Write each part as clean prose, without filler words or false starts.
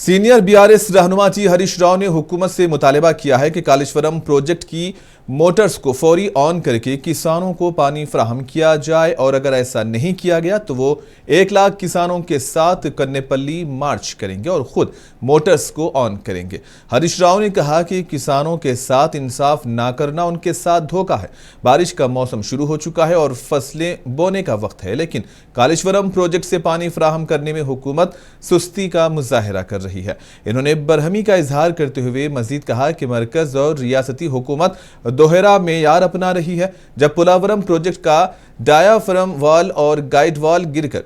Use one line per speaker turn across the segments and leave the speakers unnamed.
Senior BRS रहनुमा जी हरीश राव ने हुकूमत से मुतालबा किया है कि कालेश्वरम प्रोजेक्ट की मोटर्स को फौरी ऑन करके किसानों को पानी फराहम किया जाए और अगर ऐसा नहीं किया गया तो वो 1 लाख किसानों के साथ कन्नेपल्ली मार्च करेंगे और खुद मोटर्स को ऑन करेंगे। हरीश राव ने कहा कि किसानों के साथ इंसाफ ना करना उनके साथ धोखा है। बारिश का मौसम शुरू हो चुका है और फसलें बोने का वक्त है, लेकिन कालेश्वरम प्रोजेक्ट से पानी फराहम करने में हुकूमत सुस्ती का मुजाहिरा कर रही है। इन्होंने बरहमी का इजहार करते हुए मजीद कहा कि मरकज और रियासती हुकूमत दोहरा मेयार अपना रही है। जब पोलावरम प्रोजेक्ट का डायाफ्राम वॉल और गाइड वॉल गिरकर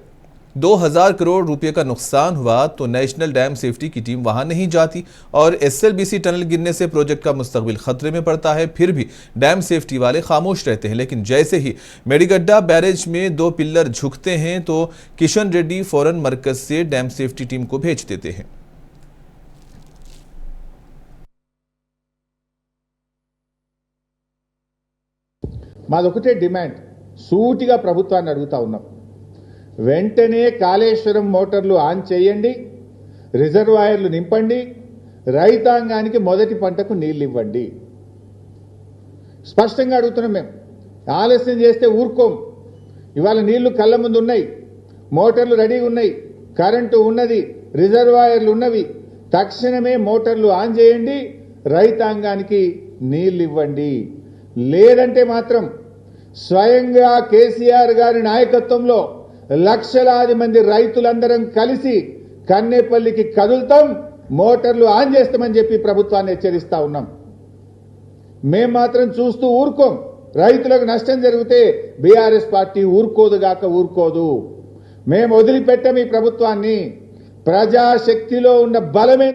2000 करोड़ रुपए का नुकसान हुआ तो नेशनल डैम सेफ्टी की टीम वहां नहीं जाती और एसएलबीसी टनल गिरने से प्रोजेक्ट का मुस्तकबिल खतरे में पड़ता है। फिर भी डैम सेफ्टी वाले खामोश रहते हैं, लेकिन जैसे ही मेडीगड्डा बैरेज में 2 पिल्लर झुकते हैं तो किशन रेड्डी फौरन मरकज से डैम सेफ्टी टीम को भेज देते हैं।
మాదొకటే డిమాండ్ సూటిగా ప్రభుత్వాన్ని అడుగుతా ఉన్నాం వెంటనే కాళేశ్వరం మోటార్లు ఆన్ చేయండి రిజర్వాయర్లు నింపండి రైతాంగానికి మొదటి పంటకు నీళ్లు ఇవ్వండి స్పష్టంగా అడుగుతున్నాం మేము ఆలస్యం చేస్తే ఊరుకోం ఇవాళ నీళ్లు కళ్ళ ముందు ఉన్నాయి మోటార్లు రెడీగా ఉన్నాయి కరెంటు ఉన్నది రిజర్వాయర్లు ఉన్నవి తక్షణమే మోటార్లు ఆన్ చేయండి రైతాంగానికి నీళ్లు ఇవ్వండి లేదంటే మాత్రం స్వయంగా కేసీఆర్ గారి నాయకత్వంలో లక్షలాది మంది రైతులందరం కలిసి కన్నేపల్లికి కదులుతాం మోటార్లు ఆన్ చేస్తామని చెప్పి ప్రభుత్వాన్ని హెచ్చరిస్తా ఉన్నాం మేము మాత్రం చూస్తూ ఊరుకోం రైతులకు నష్టం జరిగితే బీఆర్ఎస్ పార్టీ ఊరుకోదు మేము వదిలిపెట్టాం ఈ ప్రభుత్వాన్ని ప్రజాశక్తిలో ఉన్న బలమే